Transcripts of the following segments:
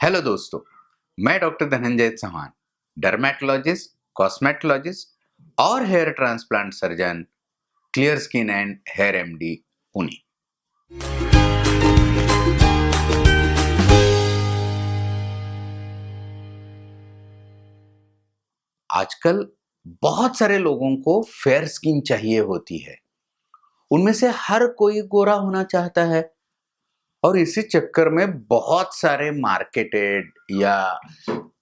Hello दोस्तों, मैं doctor Dhananjay Chauhan, dermatologist, cosmetologist और hair transplant surgeon, clear skin and hair MD, Pune. आजकल बहुत सारे लोगों को फेयर स्किन चाहिए होती है। उनमें से हर कोई गोरा होना चाहता है और इसी चक्कर में बहुत सारे मार्केटेड या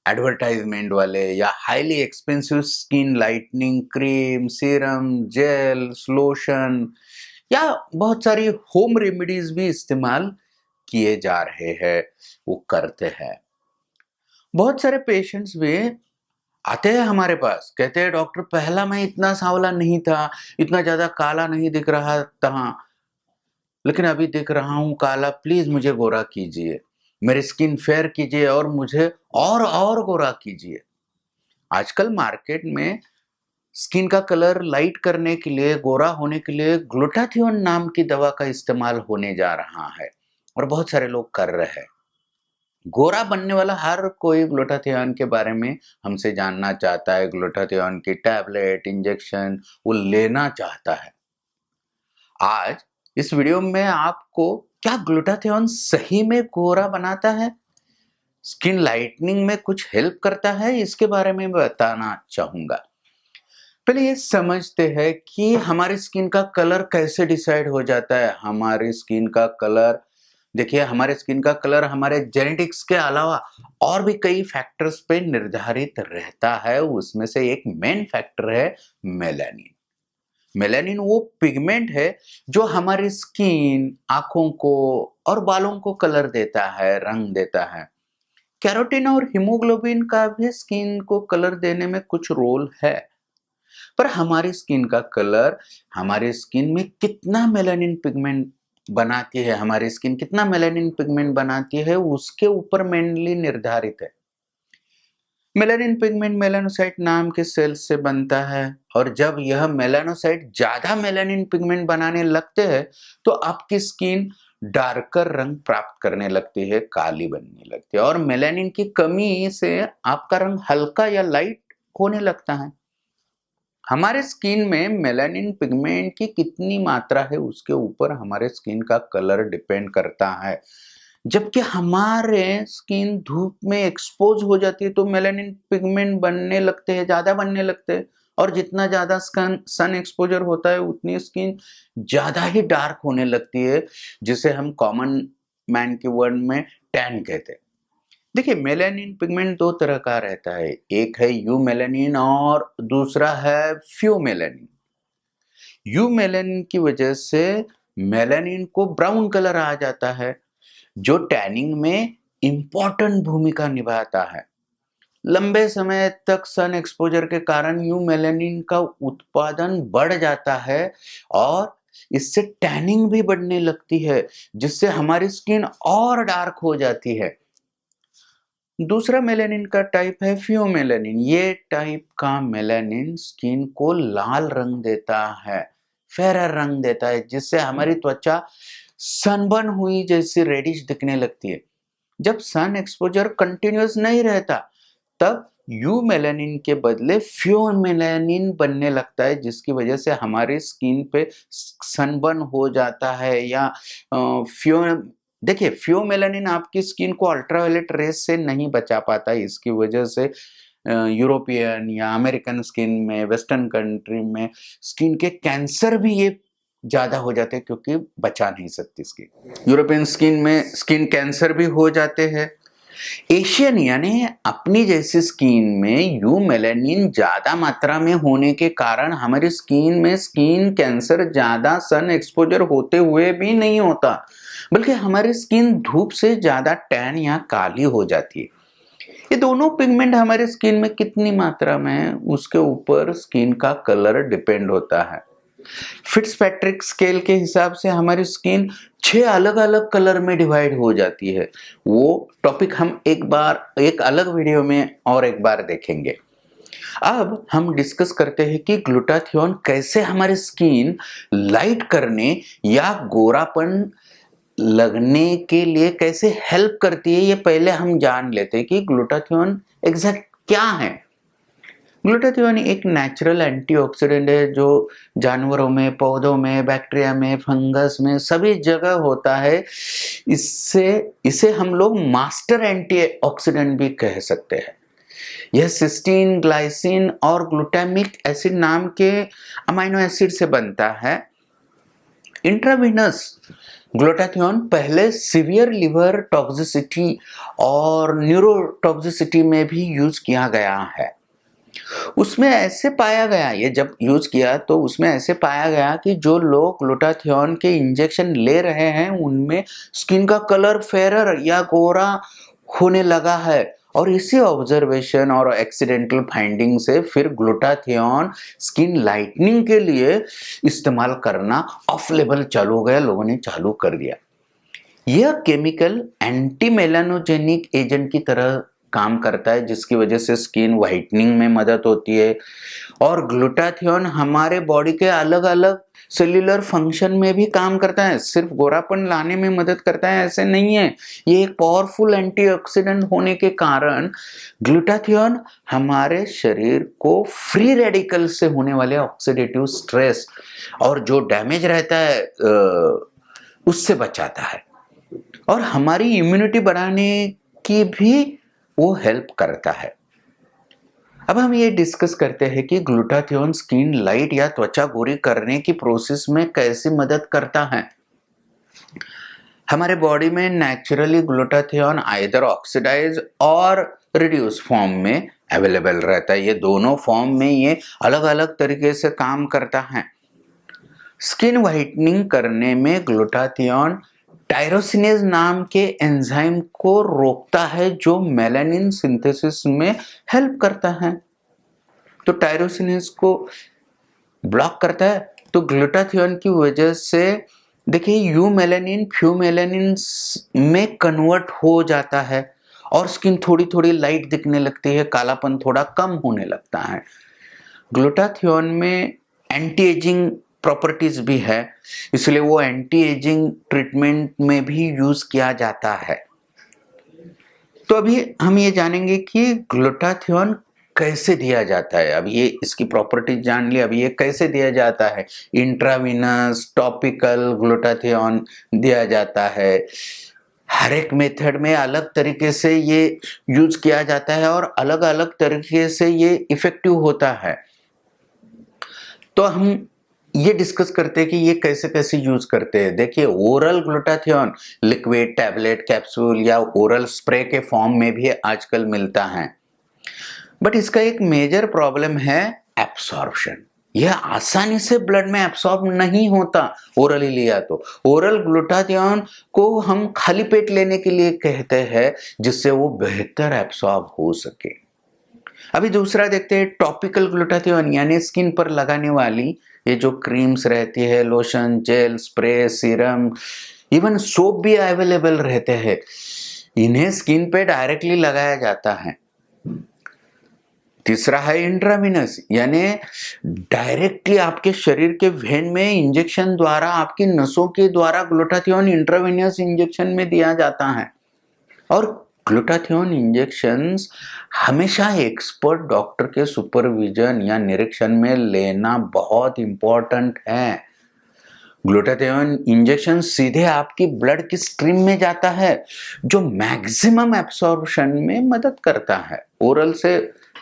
एडवर्टाइजमेंट वाले या highly expensive skin lightening cream, serum, gels, lotion या बहुत सारी होम रेमेडीज भी इस्तेमाल किए जा रहे हैं, वो करते हैं। बहुत सारे पेशेंट्स भी आते हैं हमारे पास, कहते हैं डॉक्टर पहला मैं इतना सांवला नहीं था, इतना ज्यादा काला नहीं दिख रहा था, लेकिन अभी दिख रहा हूं काला, प्लीज मुझे गोरा कीजिए, मेरी स्किन फेयर कीजिए और मुझे और गोरा कीजिए। आजकल मार्केट में स्किन का कलर लाइट करने के लिए, गोरा होने के लिए ग्लूटाथियोन नाम की दवा का इस्तेमाल होने जा रहा है और बहुत सारे लोग कर रहे हैं। गोरा बनने वाला हर कोई ग्लूटाथियोन के बारे में हमसे जानना चाहता है, ग्लूटाथियोन की टैबलेट, इंजेक्शन वो लेना चाहता है। आज इस वीडियो में आपको क्या ग्लूटाथियोन सही में गोरा बनाता है, स्किन लाइटनिंग में कुछ हेल्प करता है, इसके बारे में बताना चाहूंगा। पहले ये समझते हैं कि हमारी स्किन का कलर कैसे डिसाइड हो जाता है। हमारी स्किन का कलर, देखिए हमारे स्किन का कलर हमारे जेनेटिक्स के अलावा और भी कई फैक्टर्स पे निर्धारित रहता है। उसमें से एक मेन फैक्टर है मेलानिन। मेलानिन वो पिगमेंट है जो हमारी स्किन, आंखों को और बालों को कलर देता है, रंग देता है। कैरोटीन और हीमोग्लोबिन का भी स्किन को कलर देने में कुछ रोल है, पर हमारी स्किन का कलर हमारी स्किन में कितना मेलानिन पिगमेंट बनाती है, हमारी स्किन कितना मेलानिन पिगमेंट बनाती है, उसके ऊपर मेनली निर्धारित है। मेलानिन पिगमेंट मेलानोसाइट नाम के सेल से बनता है और जब यह मेलानोसाइट ज्यादा मेलानिन पिगमेंट बनाने लगते हैं तो आपकी स्किन डार्कर रंग प्राप्त करने लगती है, काली बनने लगती है और मेलानिन की कमी से आपका रंग हल्का या लाइट होने लगता है। हमारे स्किन में मेलानिन पिगमेंट की कितनी मात्रा है उसके ऊपर हमारे स्किन का कलर डिपेंड करता है। जबकि हमारे स्किन धूप में एक्सपोज हो जाती है तो मेलानिन पिगमेंट बनने लगते हैं, ज्यादा बनने लगते हैं और जितना ज्यादा सन एक्सपोजर होता है उतनी स्किन ज्यादा ही डार्क होने लगती है, जिसे हम कॉमन मैन के वर्ड में टैन कहते हैं। देखिए मेलानिन पिगमेंट दो तरह का रहता है, एक है यू मेलानिन और दूसरा है फ्यू मेलानिन। यू मेलानिन की वजह से मेलानिन को ब्राउन कलर आ जाता है जो टैनिंग में इंपॉर्टेंट भूमिका निभाता है। लंबे समय तक सन एक्सपोजर के कारण यू मेलानिन का उत्पादन बढ़ जाता है और इससे टैनिंग भी बढ़ने लगती है, जिससे हमारी स्किन और डार्क हो जाती है। दूसरा मेलानिन का टाइप है फ्यू मेलानिन। ये टाइप का मेलानिन स्किन को लाल रंग देता है, फेरर रंग देता है, जिससे हमारी त्वचा सनबर्न हुई जैसी रेडिश दिखने लगती है। जब सन एक्सपोजर कंटिन्यूअस नहीं रहता तब यू मेलानिन के बदले फ्यू मेलानिन बनने लगता है, जिसकी वजह से हमारी स्किन पे सनबर्न हो जाता है या फ्यू देखिए फ्यू मेलानिन आपकी स्किन को अल्ट्रावायलेट रेस से नहीं बचा पाता। इसकी वजह से यूरोपियन या अमेरिकन स्किन में, वेस्टर्न कंट्री में स्किन के कैंसर भी ये ज्यादा हो जाते हैं क्योंकि बचा नहीं सकती स्किन। यूरोपियन स्किन में स्किन कैंसर भी हो जाते हैं। एशियन यानी अपनी जैसी स्किन में यू मेलानिन ज्यादा मात्रा में होने के कारण हमारी स्किन में स्किन कैंसर ज्यादा सन एक्सपोजर होते हुए भी नहीं होता, बल्कि हमारी स्किन धूप से ज्यादा टैन या काली हो जाती है। ये दोनों पिगमेंट हमारे स्किन में कितनी मात्रा में है उसके ऊपर स्किन का कलर डिपेंड होता है। फिट्सपैट्रिक स्केल के हिसाब से हमारी स्किन 6 अलग अलग कलर में डिवाइड हो जाती है। वो टॉपिक हम एक अलग वीडियो में और एक बार देखेंगे। अब हम डिस्कस करते हैं कि ग्लूटाथियोन कैसे हमारी स्किन लाइट करने या गोरापन लगने के लिए कैसे हेल्प करती है, ये पहले हम जान लेते हैं कि ग्लूटाथियोन एग्जैक्ट क्या है। ग्लूटाथियोन एक नेचुरल एंटीऑक्सीडेंट है जो जानवरों में, पौधों में, बैक्टीरिया में, फंगस में सभी जगह होता है। इसे हम लोग मास्टर एंटीऑक्सीडेंट भी कह सकते हैं। यह सिस्टीन, ग्लाइसिन और ग्लूटामिक एसिड नाम के अमीनो एसिड से बनता है। इंट्रावेनस ग्लूटाथियोन पहले सीवियर लिवर टॉक्सिसिटी और न्यूरोटॉक्सिसिटी में भी यूज किया गया है। उसमें ऐसे पाया गया, ये जब यूज किया तो उसमें ऐसे पाया गया कि जो लोग ग्लूटाथियोन के इंजेक्शन ले रहे हैं उनमें स्किन का कलर फेरर या गोरा होने लगा है। और इसी ऑब्जर्वेशन और एक्सीडेंटल फाइंडिंग से फिर ग्लूटाथियोन स्किन लाइटनिंग के लिए इस्तेमाल करना ऑफ लेवल चालू हो गया, लोगों ने चालू कर दिया। यह केमिकल एंटी मेलानोजेनिक एजेंट की तरह काम करता है, जिसकी वजह से स्किन व्हाइटनिंग में मदद होती है। और ग्लूटाथियोन हमारे बॉडी के अलग अलग सेल्यूलर फंक्शन में भी काम करता है, सिर्फ गोरापन लाने में मदद करता है ऐसे नहीं है। ये एक पावरफुल एंटीऑक्सीडेंट होने के कारण ग्लूटाथियोन हमारे शरीर को फ्री रेडिकल से होने वाले ऑक्सीडेटिव स्ट्रेस और जो डैमेज रहता है उससे बचाता है, और हमारी इम्यूनिटी बढ़ाने की भी वो हेल्प करता है। अब हम ये डिस्कस करते हैं कि ग्लूटाथियोन स्किन लाइट या त्वचा गोरी करने की प्रोसेस में कैसे मदद करता है। हमारे बॉडी में नेचुरली ग्लूटाथियोन आइदर ऑक्सीडाइज और रिड्यूस फॉर्म में अवेलेबल रहता है। ये दोनों फॉर्म में ये अलग अलग तरीके से काम करता है। स्किन व्हाइटनिंग करने में ग्लूटाथियोन टायरोसिनेज नाम के एंजाइम को रोकता है जो मेलानिन सिंथेसिस में हेल्प करता है। तो टायरोसिनेज को ब्लॉक करता है, तो ग्लूटाथियोन की वजह से देखिए यू मेलानिन फ्यू मेलानिन में कन्वर्ट हो जाता है और स्किन थोड़ी थोड़ी लाइट दिखने लगती है, कालापन थोड़ा कम होने लगता है। ग्लूटाथियोन में एंटी एजिंग प्रॉपर्टीज भी है, इसलिए वो एंटी एजिंग ट्रीटमेंट में भी यूज किया जाता है। तो अभी हम ये जानेंगे कि ग्लूटाथियोन कैसे दिया जाता है। अब ये इसकी प्रॉपर्टीज जान ली, अब ये कैसे दिया जाता है। इंट्रावीनस, टॉपिकल ग्लूटाथियोन दिया जाता है। हर एक मेथड में अलग तरीके से ये यूज किया जाता है और अलग अलग तरीके से ये इफेक्टिव होता है। तो हम ये डिस्कस करते हैं कि ये कैसे कैसे यूज करते हैं। देखिए oral glutathione liquid, tablet, capsule या ओरल स्प्रे के फॉर्म में भी आजकल मिलता है, बट इसका एक मेजर प्रॉब्लम है एब्सॉर्प्शन। यह आसानी से ब्लड में एब्सॉर्ब नहीं होता ओरली लिया तो। ओरल ग्लूटाथियोन को हम खाली पेट लेने के लिए कहते हैं जिससे वो बेहतर एब्सॉर्ब हो सके। अभी दूसरा देखते हैं टॉपिकल ग्लूटाथियोन, यानी स्किन पर लगाने वाली ये जो क्रीम्स रहती है, lotion, gel, spray, serum, even soap भी अवेलेबल रहते हैं। इन्हें स्किन पे डायरेक्टली लगाया जाता है। तीसरा है इंट्रावीनस, यानी डायरेक्टली आपके शरीर के वेन में इंजेक्शन द्वारा, आपकी नसों के द्वारा ग्लूटाथियोन इंट्रावीनस इंजेक्शन में दिया जाता है। और ग्लूटाथियोन इंजेक्शंस हमेशा एक्सपर्ट डॉक्टर के सुपरविजन या निरीक्षण में लेना बहुत इंपॉर्टेंट है। ग्लूटाथियोन इंजेक्शन सीधे आपकी ब्लड की स्ट्रीम में जाता है जो मैक्सिमम एब्सॉर्प्शन में मदद करता है। ओरल से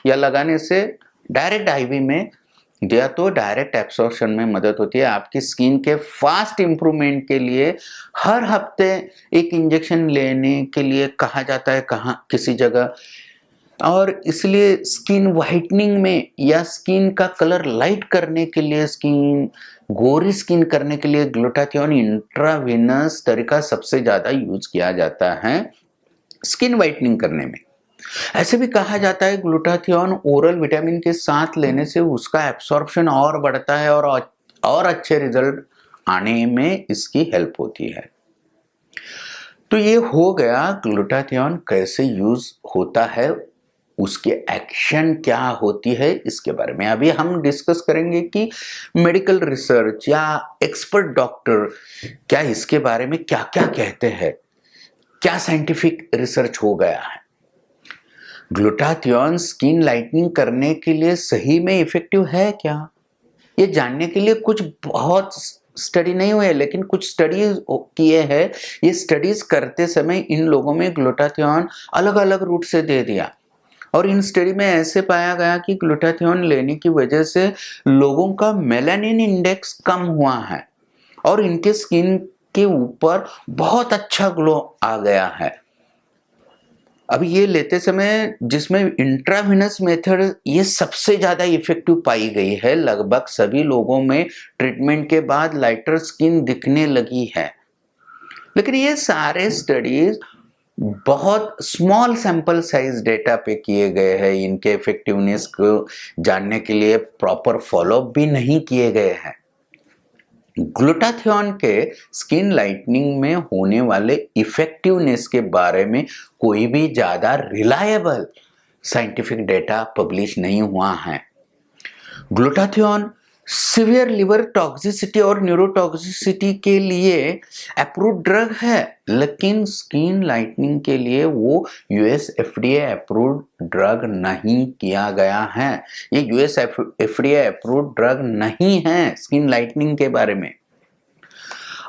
या लगाने से डायरेक्ट आईवी में दिया तो डायरेक्ट एब्सॉर्प्शन में मदद होती है। आपकी स्किन के फास्ट इंप्रूवमेंट के लिए हर हफ्ते एक इंजेक्शन लेने के लिए कहा जाता है कहाँ किसी जगह, और इसलिए स्किन व्हाइटनिंग में या स्किन का कलर लाइट करने के लिए, स्किन गोरी स्किन करने के लिए ग्लूटाथियोन इंट्रावीनस तरीका सबसे ज्यादा यूज किया जाता है स्किन व्हाइटनिंग करने में। ऐसे भी कहा जाता है ग्लूटाथियोन ओरल विटामिन के साथ लेने से उसका एब्सॉर्प्शन और बढ़ता है और अच्छे रिजल्ट आने में इसकी हेल्प होती है। तो ये हो गया ग्लूटाथियोन कैसे यूज होता है उसकी एक्शन क्या होती है, इसके बारे में अभी हम डिस्कस करेंगे कि मेडिकल रिसर्च या एक्सपर्ट डॉक्टर क्या इसके बारे में क्या क्या कहते हैं, क्या साइंटिफिक रिसर्च हो गया है। ग्लूटाथियोन स्किन लाइटनिंग करने के लिए सही में इफेक्टिव है क्या, ये जानने के लिए कुछ बहुत स्टडी नहीं हुए, लेकिन कुछ स्टडीज किए हैं। ये स्टडीज करते समय इन लोगों में ग्लूटाथियोन अलग अलग रूट से दे दिया, और इन स्टडी में ऐसे पाया गया कि ग्लूटाथियोन लेने की वजह से लोगों का मेलानिन इंडेक्स कम हुआ है और इनके स्किन के ऊपर बहुत अच्छा ग्लो आ गया है। अब ये लेते समय जिसमें इंट्रावेनस मेथड ये सबसे ज्यादा इफेक्टिव पाई गई है, लगभग सभी लोगों में ट्रीटमेंट के बाद लाइटर स्किन दिखने लगी है। लेकिन ये सारे स्टडीज बहुत स्मॉल सैंपल साइज डेटा पे किए गए हैं, इनके इफेक्टिवनेस को जानने के लिए प्रॉपर फॉलोअप भी नहीं किए गए हैं। ग्लूटाथियोन के स्किन लाइटनिंग में होने वाले इफेक्टिवनेस के बारे में कोई भी ज्यादा रिलायबल साइंटिफिक डेटा पब्लिश नहीं हुआ है। ग्लूटाथियोन सीवियर लिवर टॉक्सिसिटी और न्यूरोटॉक्सिसिटी के लिए अप्रूव्ड ड्रग है, लेकिन स्किन लाइटनिंग के लिए वो यूएस एफडीए अप्रूव्ड ड्रग नहीं किया गया है। ये यूएस एफडीए अप्रूव्ड ड्रग नहीं है स्किन लाइटनिंग के बारे में।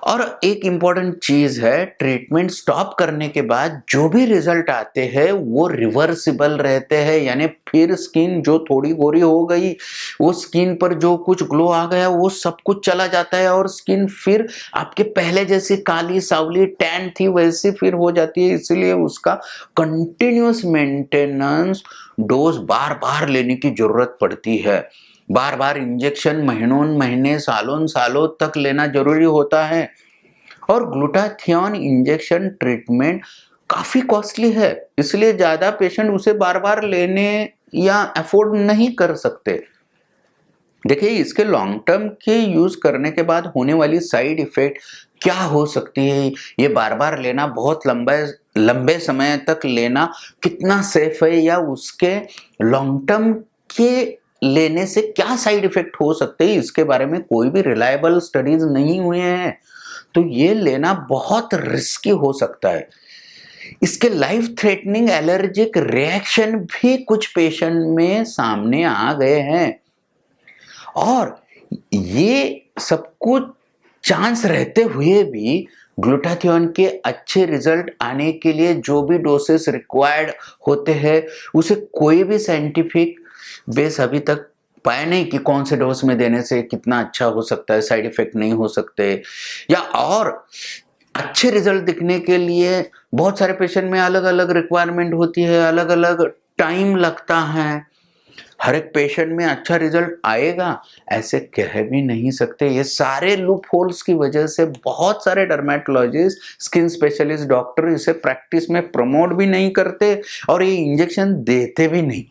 और एक इम्पॉर्टेंट चीज है, ट्रीटमेंट स्टॉप करने के बाद जो भी रिजल्ट आते हैं वो रिवर्सिबल रहते हैं, यानी फिर स्किन जो थोड़ी गोरी हो गई, वो स्किन पर जो कुछ ग्लो आ गया वो सब कुछ चला जाता है और स्किन फिर आपके पहले जैसी काली सावली टैन थी वैसी फिर हो जाती है। इसलिए उसका कंटिन्यूअस मेंटेनेंस डोज बार बार लेने की जरूरत पड़ती है। बार बार इंजेक्शन महीनों महीने सालों सालों तक लेना जरूरी होता है, और ग्लूटाथियोन इंजेक्शन ट्रीटमेंट काफी कॉस्टली है, इसलिए ज्यादा पेशेंट उसे बार बार लेने या अफोर्ड नहीं कर सकते। देखिए, इसके लॉन्ग टर्म के यूज करने के बाद होने वाली साइड इफेक्ट क्या हो सकती है, ये बार बार लेना, बहुत लंबे समय तक लेना कितना सेफ है, या उसके लॉन्ग टर्म के लेने से क्या साइड इफेक्ट हो सकते हैं, इसके बारे में कोई भी रिलायबल स्टडीज नहीं हुए हैं। तो ये लेना बहुत रिस्की हो सकता है। इसके लाइफ थ्रेटनिंग एलर्जिक रिएक्शन भी कुछ पेशेंट में सामने आ गए हैं, और ये सब कुछ चांस रहते हुए भी ग्लूटाथियोन के अच्छे रिजल्ट आने के लिए जो भी डोसेस रिक्वायर्ड होते हैं उसे कोई भी साइंटिफिक बेस अभी तक पाया नहीं कि कौन से डोज में देने से कितना अच्छा हो सकता है, साइड इफेक्ट नहीं हो सकते, या और अच्छे रिजल्ट दिखने के लिए बहुत सारे पेशेंट में अलग अलग रिक्वायरमेंट होती है, अलग अलग टाइम लगता है। हर एक पेशेंट में अच्छा रिजल्ट आएगा ऐसे कह भी नहीं सकते। ये सारे लूप होल्स की वजह से बहुत सारे डर्मेटोलॉजिस्ट, स्किन स्पेशलिस्ट डॉक्टर इसे प्रैक्टिस में प्रमोट भी नहीं करते और ये इंजेक्शन देते भी नहीं।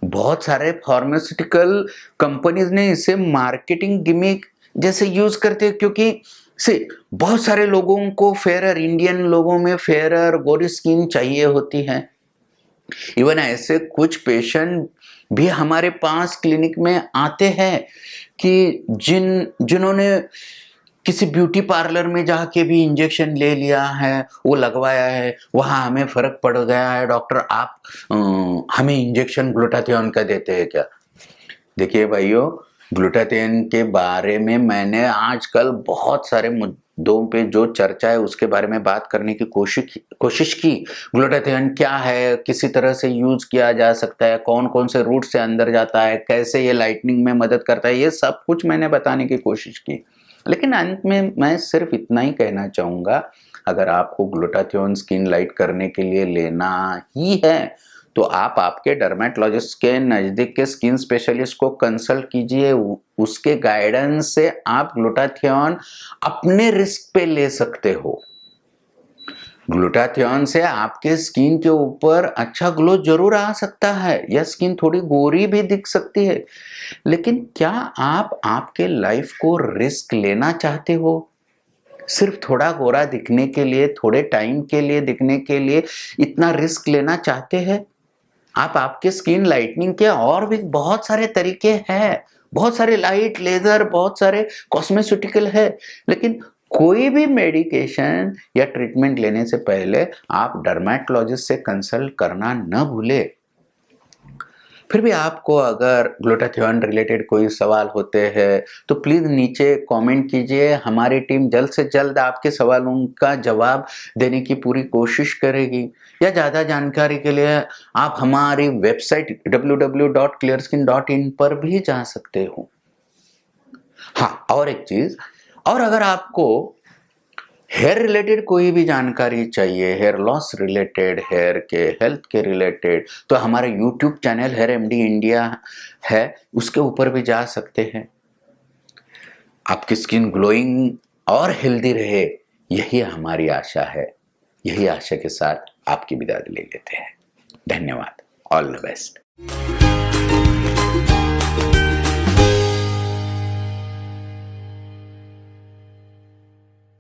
बहुत सारे फार्मास्यूटिकल कंपनीज ने इसे मार्केटिंग गिमिक जैसे यूज करते हैं, क्योंकि से बहुत सारे लोगों को फेयर, इंडियन लोगों में फेयर गोरी स्किन चाहिए होती है। इवन ऐसे कुछ पेशेंट भी हमारे पास क्लिनिक में आते हैं कि जिन्होंने किसी ब्यूटी पार्लर में जाके भी इंजेक्शन ले लिया है, वो लगवाया है, वहां हमें फर्क पड़ गया है, डॉक्टर आप हमें इंजेक्शन ग्लूटाथियोन का देते हैं क्या। देखिए भाइयों, ग्लूटाथियोन के बारे में मैंने आजकल बहुत सारे मुद्दों पे जो चर्चा है उसके बारे में बात करने की कोशिश की। ग्लूटाथियोन क्या है, किसी तरह से यूज किया जा सकता है, कौन कौन से रूट से अंदर जाता है, कैसे ये लाइटनिंग में मदद करता है, ये सब कुछ मैंने बताने की कोशिश की। लेकिन अंत में मैं सिर्फ इतना ही कहना चाहूंगा, अगर आपको ग्लूटाथियोन स्किन लाइट करने के लिए लेना ही है तो आप आपके डर्मेटोलॉजिस्ट के नजदीक के स्किन स्पेशलिस्ट को कंसल्ट कीजिए। उसके गाइडेंस से आप ग्लूटाथियोन अपने रिस्क पे ले सकते हो। ग्लूटाथियोन से आपके स्किन के ऊपर अच्छा ग्लो जरूर आ सकता है, या स्किन थोड़ी गोरी भी दिख सकती है, लेकिन क्या आप आपके लाइफ को रिस्क लेना चाहते हो? सिर्फ थोड़ा गोरा दिखने के लिए, थोड़े टाइम के लिए दिखने के लिए इतना रिस्क लेना चाहते हैं? आप आपके स्किन लाइटनिंग के और भी बहुत सारे तरीके हैं, बहुत सारे लाइट, लेजर, बहुत सारे कॉस्मेस्यूटिकल है, लेकिन कोई भी मेडिकेशन या ट्रीटमेंट लेने से पहले आप डर्मेटोलॉजिस्ट से कंसल्ट करना न भूले। फिर भी आपको अगर ग्लूटाथियोन रिलेटेड कोई सवाल होते हैं तो प्लीज नीचे कमेंट कीजिए, हमारी टीम जल्द से जल्द आपके सवालों का जवाब देने की पूरी कोशिश करेगी। या ज़्यादा जानकारी के लिए आप हमारी वेबसाइट www.clearskin.in पर भी जा सकते हो। हाँ, और एक चीज, और अगर आपको हेयर रिलेटेड कोई भी जानकारी चाहिए, हेयर लॉस रिलेटेड, हेयर के हेल्थ के रिलेटेड, तो हमारे YouTube channel hair MD India है, उसके ऊपर भी जा सकते हैं। आपकी स्किन ग्लोइंग और हेल्दी रहे, यही हमारी आशा है। यही आशा के साथ आपकी विदा ले लेते हैं। धन्यवाद। All the best.